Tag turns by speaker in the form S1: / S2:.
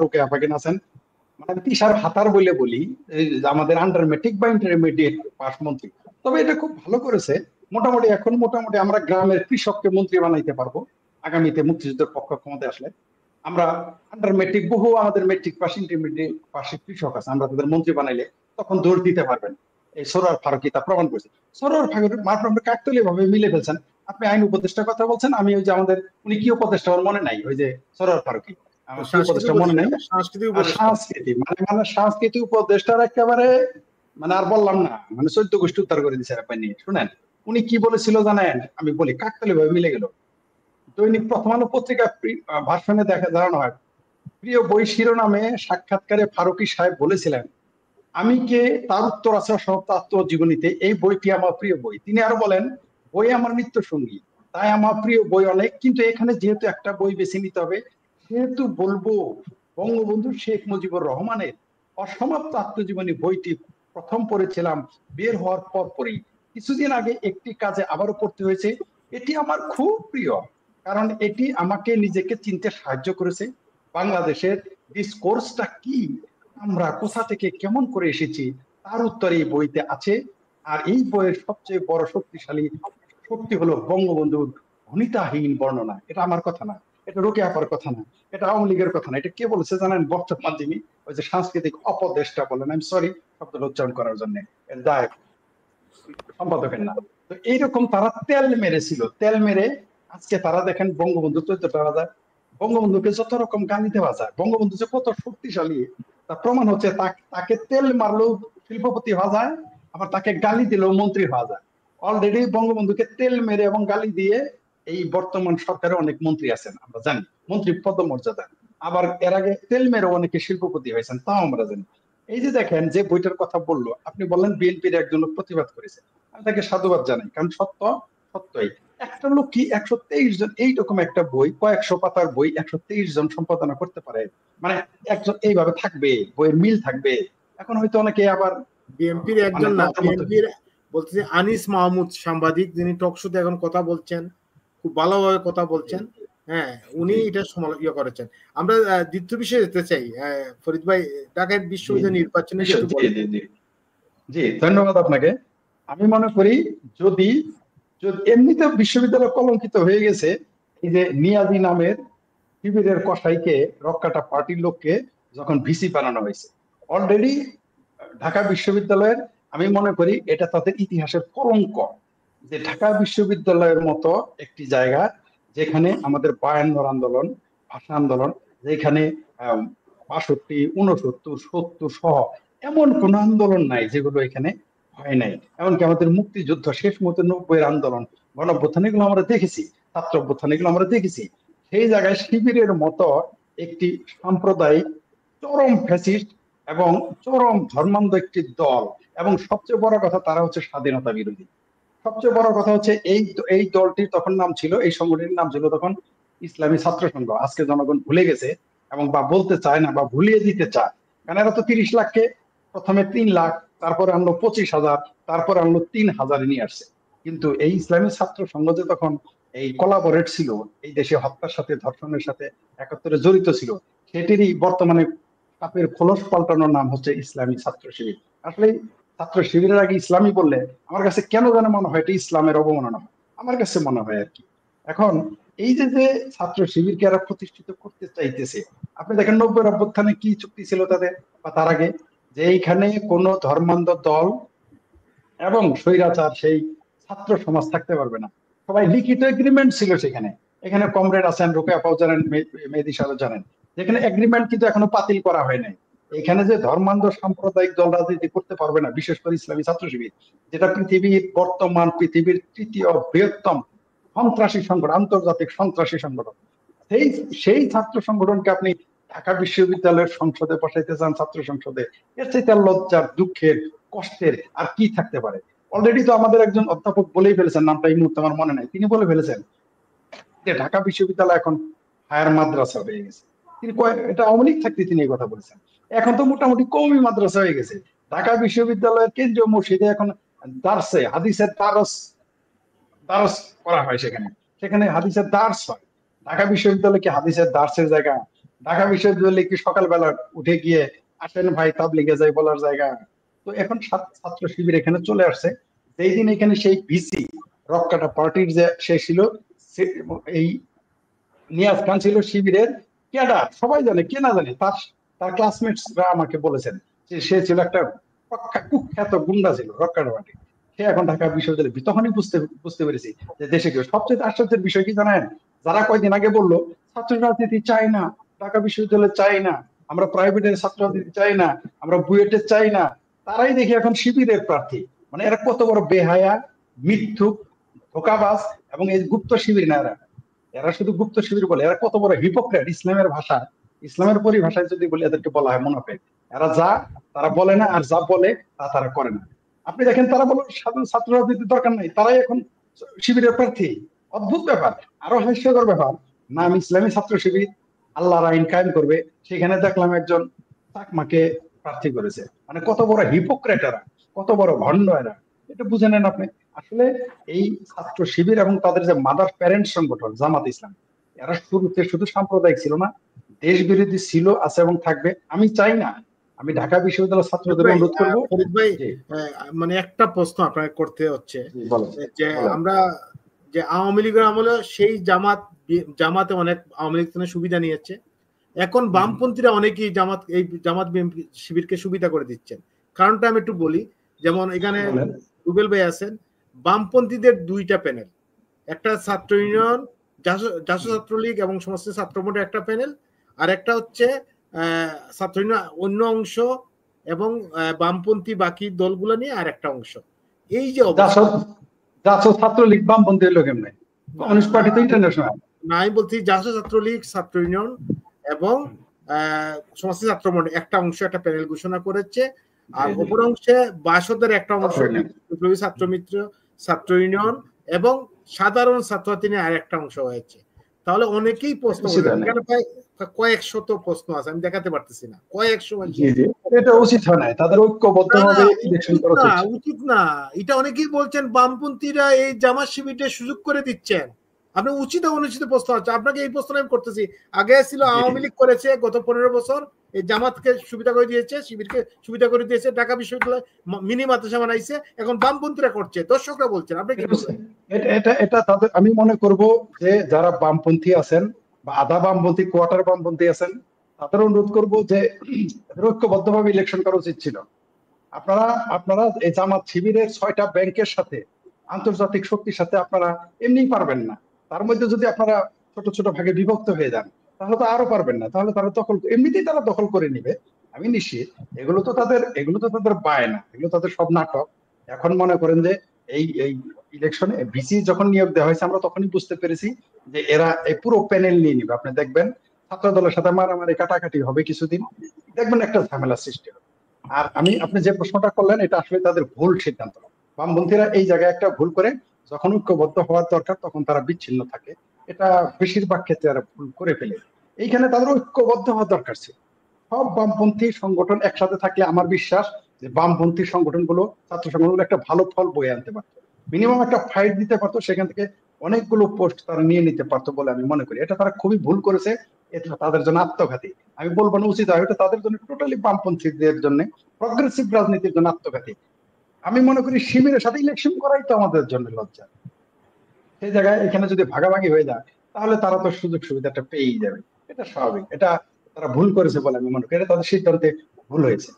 S1: রোকেয়া ফাকিন আছেন, মানে তিসার ভাতার বলে বলি, এই যে আমাদের আন্ডার মেট্রিক বা ইন্টারমিডিয়েট পাস মন্ত্রী। তবে এটা খুব ভালো করেছে, মোটামুটি এখন মোটামুটি আমরা গ্রামের কৃষককে মন্ত্রী বানাইতে পারবো আগামীতে মুক্তিযুদ্ধের পক্ষ ক্ষমতায় আসলে। আমরা আন্ডার মেট্রিক, বহু আমাদের মেট্রিক পাস ইন্টারমিডিয়েট পাশে কৃষক আছে, আমরা তাদের মন্ত্রী বানাইলে তখন দৌড় দিতে পারবেন। এই সরোয়ার ফারুকী তা প্রমাণ করেছে। সরোয়ার ফারুক মাত্র কাকতালীয় ভাবে মিলে ফেলছেন। আপনি আইন উপদেষ্টার কথা বলছেন, আমি ওই যে আমাদের উনি কি উপদেষ্টা আমার মনে নাই, ওই যে সরোয়ার ফারুকী, আমার কি উপদেষ্টা মনে নাই। আর সংস্কৃতি মানে মানে সংস্কৃতি উপদেষ্টার একেবারে মানে আর বললাম না, মানে 14 গোষ্ঠী উদ্ধার করে দিচ্ছে আপনি নিয়ে শুনেন। উনি কি বলেছিল জানেন, আমি বলি কাকতালীয় ভাবে মিলে গেল। দৈনিক প্রথম আলো পত্রিকা ভার্সনে দেখা জানানো হয়, প্রিয় বই শিরোনামে সাক্ষাৎকারে ফারুকী সাহেব বলেছিলেন, আমি কে, তার উত্তর আছে সমাপ্ত আত্মজীবনীতে, এই বইটি আমার প্রিয় বই। তিনি আরো বলেন, বই আমার নিত্য সঙ্গী, তাই আমার প্রিয় বই অনেক, কিন্তু এখানে যেহেতু একটা বই বেছে নিতে হবে, সেহেতু বলবো বঙ্গবন্ধু শেখ মুজিবুর রহমানের অসমাপ্ত আত্মজীবনী বইটি প্রথম পড়েছিলাম বের হওয়ার পর পরই। কিছুদিন আগে একটি কাজে আবারও পড়তে হয়েছে। এটি আমার খুব প্রিয়, কারণ এটি আমাকে নিজেকে চিনতে সাহায্য করেছে। বাংলাদেশের ডিসকোর্সটা কি, আমরা কোথা থেকে কেমন করে এসেছি, তার উত্তর এই বইতে আছে। আর এই বইয়ের সবচেয়ে বড় শক্তিশালী শক্তি হলো বঙ্গবন্ধুর ভনিতাহীন বর্ণনা। এটা আমার কথা না, এটা রোকেয়া আপার কথা না, এটা আওয়ামী লীগের কথা না। এটা কে বলেছে জানেন? বর্তমান যিনি ওই যে সাংস্কৃতিক অপদেষ্টা বলেন, আমি সরি শব্দটা উচ্চারণ করার জন্য, দায় সম্পাদকের না। তো এইরকম তারা তেল মেরেছিল, তেল মেরে আজকে তারা দেখেন বঙ্গবন্ধু চৈত্রটা রাজা, বঙ্গবন্ধুকে যত রকম গালি দেওয়া যায়, বঙ্গবন্ধু যে কত শক্তিশালী তার প্রমাণ হচ্ছে, তাকে তেল মারলেও শিল্পপতি হওয়া যায়, আবার তাকে গালি দিলেও মন্ত্রী হওয়া যায়। অলরেডি বঙ্গবন্ধুকে তেল মেরে এবং গালি দিয়ে এই বর্তমান সরকারে অনেক মন্ত্রী আছেন আমরা জানি, মন্ত্রী পদমর্যাদা। আবার এর আগে তেল মেরে অনেকে শিল্পপতি হয়েছেন, তাও আমরা জানি। এই যে দেখেন, যে বইটার কথা বললো, আপনি বললেন বিএনপির একজন লোক প্রতিবাদ করেছে, আমি তাকে সাধুবাদ জানাই, কারণ সত্য সত্যই। একটা লোক কি 123 জন এইরকম একটা বই, কয়েকশো পাতার বই 123 জন সম্পাদনা করতে পারে? মানে একজন এইভাবে থাকবে, বইয়ের মিল থাকবে। এখন হয়তো অনেকে আবার
S2: বিএনপির একজন না, বিএনপির বলতেছে আনিস মাহমুদ সাংবাদিক, যিনি টক শোতে এখন কথা বলছেন, খুব ভালোভাবে কথা বলছেন। হ্যাঁ, উনি এটা ইয়ে করেছেন। আমরা দ্বিতীয় বিষয়ে যেতে চাই, ফরিদ ভাই, ঢাকা বিশ্ববিদ্যালয় নির্বাচনে।
S1: জি ধন্যবাদ আপনাকে। আমি মনে করি যদি এমনিতে বিশ্ববিদ্যালয় কলঙ্কিত হয়ে গেছে, এই যে নিয়াজি নামের শিবিরের কসাইকে, রক্কাটা পার্টির লোককে যখন ভিসি বানানো হয়েছে, অলরেডি ঢাকা বিশ্ববিদ্যালয়ের, আমি মনে করি এটা তাদের ইতিহাসের কলঙ্ক, যে ঢাকা বিশ্ববিদ্যালয়ের মতো একটি জায়গা যেখানে আমাদের 52 আন্দোলন, ভাষা আন্দোলন, যেখানে 62, 69, 70 সহ এমন কোন আন্দোলন নাই যেগুলো এখানে হয় নাই। এমনকি আমাদের মুক্তিযুদ্ধ শেষ মুহূর্তে 90-এর আন্দোলন, গণঅভ্যুত্থান, এগুলো আমরা দেখেছি, ছাত্র অভ্যুত্থান, এগুলো আমরা দেখেছি। সেই জায়গায় শিবিরের মতো একটি সাম্প্রদায়িক চরম ফ্যাসিস্ট এবং চরম ধর্মান্ধ একটি দল, এবং সবচেয়ে বড় কথা তারা হচ্ছে স্বাধীনতা বিরোধী। সবচেয়ে বড় কথা হচ্ছে এই দলটির তখন নাম ছিল, এই সংগঠনের নাম ছিল তখন ইসলামী ছাত্র সংঘ। আজকে জনগণ ভুলে গেছে এবং বা বলতে চায় না বা ভুলিয়ে দিতে চায়, কারণ এরা তো 30 লাখকে প্রথমে 3 লাখ, তারপরে আনলো 25,000, তারপরে আনলো 3,000 নিয়ে আসছে। কিন্তু এই ইসলামী ছাত্র সংঘ যে তখন এই কোলাবরেট ছিল, এই দেশে হত্যার সাথে, ধর্ষণের সাথে 71-এ জড়িত ছিল, সেটিরই বর্তমানে কাপের খোলস পাল্টানোর নাম হচ্ছে ইসলামী ছাত্র শিবির। আসলে ছাত্র শিবিরের আগে ইসলামী বললে আমার কাছে কেন যেন মনে হয় এটা ইসলামের অবমাননা হয়, আমার কাছে মনে হয় আর কি। এখন এই যে যে ছাত্র শিবিরকে এরা প্রতিষ্ঠিত করতে চাইতেছে, আপনি দেখেন 90-এর অভ্যুত্থানে কি চুক্তি ছিল তাদের, বা তার আগে, যে এইখানে কোন ধর্মান্ধ দল এবং স্বৈরাচার সেই ছাত্র সমাজ থাকতে পারবে না। সবাই লিখিত এগ্রিমেন্ট ছিল সেখানে। এখানে কমরেড আছেন, রোকেয়া আপাও জানেন, মেহেদী সাহেব জানেন, যেখানে এগ্রিমেন্ট কিন্তু এখনো বাতিল করা হয় নাই। এখানে যে ধর্মান্ধ সাম্প্রদায়িক দল রাজনীতি করতে পারবে না, বিশেষ করে ইসলামী ছাত্র শিবির, যেটা পৃথিবীর তৃতীয় বৃহত্তম সন্ত্রাসী সংগঠন, আন্তর্জাতিক সন্ত্রাসী সংগঠন, সেই সেই ছাত্র সংগঠনকে আপনি ঢাকা বিশ্ববিদ্যালয়ের সংসদে বসাইতে চান, ছাত্র সংসদে? এর চাইতে লজ্জার, দুঃখের, কষ্টের আর কি থাকতে পারে? অলরেডি তো আমাদের একজন অধ্যাপক বলেই ফেলেছেন, নামটা এই মুহূর্তে আমার মনে নাই, তিনি বলে ফেলেছেন যে ঢাকা বিশ্ববিদ্যালয় এখন হায়ার মাদ্রাসা হয়ে গেছে। তিনি এটা আওয়ামী লীগ থাকতে তিনি এই কথা বলেছেন। এখন তো মোটামুটি কওমি মাদ্রাসা হয়ে গেছে। ঢাকা বিশ্ববিদ্যালয়ের কেন্দ্রীয় মসজিদে এখন দার্সে হাদিসের দারস করা হয়, সেখানে সেখানে হাদিসের দার্স হয়। ঢাকা বিশ্ববিদ্যালয় কি হাদিসের দার্সের জায়গা? ঢাকা বিশ্ববিদ্যালয়ে কি সকালবেলা উঠে গিয়ে আসেন ভাই তাবলিগে যাই বলার জায়গা? তো এখন ছাত্র শিবির এখানে চলে আসছে। যেই দিন এখানে সেই ভিসি রক্কাটা পার্টির যে সে ছিল, এই নিয়াজ খান ছিল শিবিরের ক্যাডার, সবাই জানে, কে না জানে, তার তার ক্লাসমেটসরা আমাকে বলেছেন যে সে ছিল একটা কুখ্যাত গুন্ডা ছিল রক্কাটা পার্টি। সে এখন ঢাকা বিশ্ববিদ্যালয়ে, তখনই বুঝতে বুঝতে পেরেছি যে দেশে কেউ। সবচেয়ে আশ্চর্যের বিষয় কি জানেন? যারা কয়দিন আগে বললো ছাত্র রাজনীতি চাই না, ঢাকা বিশ্ববিদ্যালয় চাই না, আমরা প্রাইভেটের ছাত্র রাজনীতি চাই না, আমরা বুয়েটের চাই না, তারাই দেখি এখন শিবিরের প্রার্থী। মানে এরা কত বড় বেহায়া, মিথ্যুক, ধোকাবাজ, এবং এই গুপ্ত শিবির না এরা, এরা শুধু গুপ্ত শিবির বলে, এরা কত বড় হিপোক্রেট। ইসলামের ভাষা, ইসলামের পরিভাষায় যদি বলি এদেরকে বলা হয় মুনাফিক। এরা যা তারা বলে না, আর যা বলে তা তারা করে না। আপনি দেখেন তারা বলে সাধারণ ছাত্র রাজনীতির দরকার নাই, তারাই এখন শিবিরের প্রার্থী। অদ্ভুত ব্যাপার। আরো হাস্যকর ব্যাপার, নাম ইসলামী ছাত্র শিবির, আল্লাহর আইন কায়েম করবে, সেখানে দেখলাম একজন চাকমাকে প্রার্থী করেছে। মানে কত বড় হিপোক্রেট এরা, কত বড় ভণ্ড এরা, এটা বুঝে নেন আপনি। আসলে এই ছাত্র শিবির এবং তাদের যে মাদার প্যারেন্ট সংগঠন জামাত ইসলাম, এরা শুরুতে শুধু সাম্প্রদায়িক ছিল না, দেশ বিরোধী ছিল, আছে এবং থাকবে। আমি চাই না, আমি ঢাকা বিশ্ববিদ্যালয়ের ছাত্রদের অনুরোধ করবো।
S2: ফরিদ ভাই, মানে একটা প্রশ্ন আপনাকে করতে হচ্ছে যে আমরা যে আওয়ামী লীগের আমলে সেই জামাতে অনেক আওয়ামী লীগ সুবিধা নিয়েছে, এখন বামপন্থীরা অনেকেই জামাত বিএনপি শিবিরকে সুবিধা করে দিচ্ছেন। কারণটা আমি একটু বলি। যেমন এখানে রুবেল ভাই আছেন, বামপন্থীদের দুইটা প্যানেল, একটা ছাত্র ইউনিয়ন, জাসদ ছাত্রলীগ এবং সমস্ত ছাত্র মোটর একটা প্যানেল, আর একটা হচ্ছে ছাত্র ইউনিয়ন অন্য অংশ এবং বামপন্থী বাকি দলগুলো নিয়ে আর একটা অংশ। এই যে
S1: জাসদ ছাত্রলীগ বামপন্থী হলো কেমনে? কমিউনিস্ট পার্টি তো ইন্টারন্যাশনাল
S2: না, আমি বলছি জাসদ ছাত্রলীগ, ছাত্র ইউনিয়ন এবং সমস্ত ছাত্র মোটর একটা অংশ একটা প্যানেল ঘোষণা করেছে, আর অপর অংশে বাসদের একটা অংশ বিপ্লবী ছাত্র মিত্র, ছাত্র ইউনিয়ন এবং সাধারণ ছাত্রছাত্রী নিয়ে আর একটা অংশ হয়েছে। তাহলে অনেকেই প্রশ্ন এখানে প্রায় কয়েকশত প্রশ্ন আছে, আমি দেখাতে পারতেছি না, কয়েকশো।
S1: এটা উচিত হয় না, তাদের ঐক্যবদ্ধভাবে ইলেকশন করা
S2: উচিত না। এটা অনেকেই বলছেন বামপন্থীরা এই জামাত শিবিরের সুযোগ করে দিচ্ছেন। আপনি উচিত অনুচিত প্রশ্ন আছে, আপনাকে এই প্রশ্ন আমি করতেছি। আগে ছিল আওয়ামী লীগ করেছে গত 15 বছর, এই জামাতকে সুবিধা করে দিয়েছে, শিবিরকে সুবিধা করে দিয়েছে, ঢাকা বিশ্ববিদ্যালয় মিনি মাদ্রাসা বানাইছে, এখন বামপন্থীরা করছে, দর্শকরা বলছেন। আপনি কি বলছেন?
S1: এটা তাদের, আমি মনে করব যে যারা বামপন্থী আছেন বা আধা বামপন্থী, কোয়ার্টার বামপন্থী আছেন, তাদের অনুরোধ করব যে ঐক্যবদ্ধভাবে ইলেকশন করা উচিত ছিল। আপনারা এই জামাত শিবিরের 6টা ব্যাংকের সাথে, আন্তর্জাতিক শক্তির সাথে আপনারা এমনি পারবেন না। তার মধ্যে যদি আপনারা ছোট ছোট ভাগে বিভক্ত হয়ে যান, তাহলে তো আরো পারবেন না। তাহলে তারা এমনিতেই তারা দখল করে নিবে, আমি নিশ্চিত। এগুলো তো তাদের বায়না, এগুলো তাদের সব নাটক। এখন মনে করেন যে এই ইলেকশনে ভিসি যখন নিয়োগ দেওয়া হয়েছে, আমরা তখনই বুঝতে পেরেছি যে এরা এই পুরো প্যানেল নিয়ে নিবে। আপনি দেখবেন ছাত্র দলের সাথে মারামারি কাটাকাটি হবে কিছুদিন, দেখবেন একটা ঝামেলা সৃষ্টি হবে। আর আপনি যে প্রশ্নটা করলেন, এটা আসলে তাদের ভুল সিদ্ধান্ত। বামপন্থীরা এই জায়গায় একটা ভুল করে, যখন ঐক্যবদ্ধ হওয়ার দরকার তখন তারা বিচ্ছিন্ন থাকে। এটা বেশিরভাগ ক্ষেত্রে তারা ভুল করে ফেলে। এইখানে তাদের ঐক্যবদ্ধ হওয়ার দরকার ছিল। সব বামপন্থী সংগঠন একসাথে থাকলে আমার বিশ্বাস যে বামপন্থী সংগঠনগুলো, ছাত্র সংগঠনগুলো একটা ভালো ফল বয়ে আনতে পারতো, মিনিমাম একটা ফাইট দিতে পারতো, সেখান থেকে অনেকগুলো পোস্ট তারা নিয়ে নিতে পারতো বলে আমি মনে করি। এটা তারা খুবই ভুল করেছে, এটা তাদের জন্য আত্মঘাতী। আমি বলবো না উচিত হয়, এটা তাদের জন্য টোটালি বামপন্থীদের জন্য, প্রগ্রেসিভ রাজনীতির জন্য আত্মঘাতী। আমি মনে করি শিবিরের সাথে ইলেকশন করাই তো আমাদের জন্য লজ্জা। সেই জায়গায় এখানে যদি ভাগাভাগি হয়ে যায়, তাহলে তারা তো সুযোগ সুবিধাটা পেয়েই যাবে। এটা স্বাভাবিক। এটা তারা ভুল করেছে বলে আমি মনে করি, এটা তাদের সিদ্ধান্তে ভুল হয়েছে।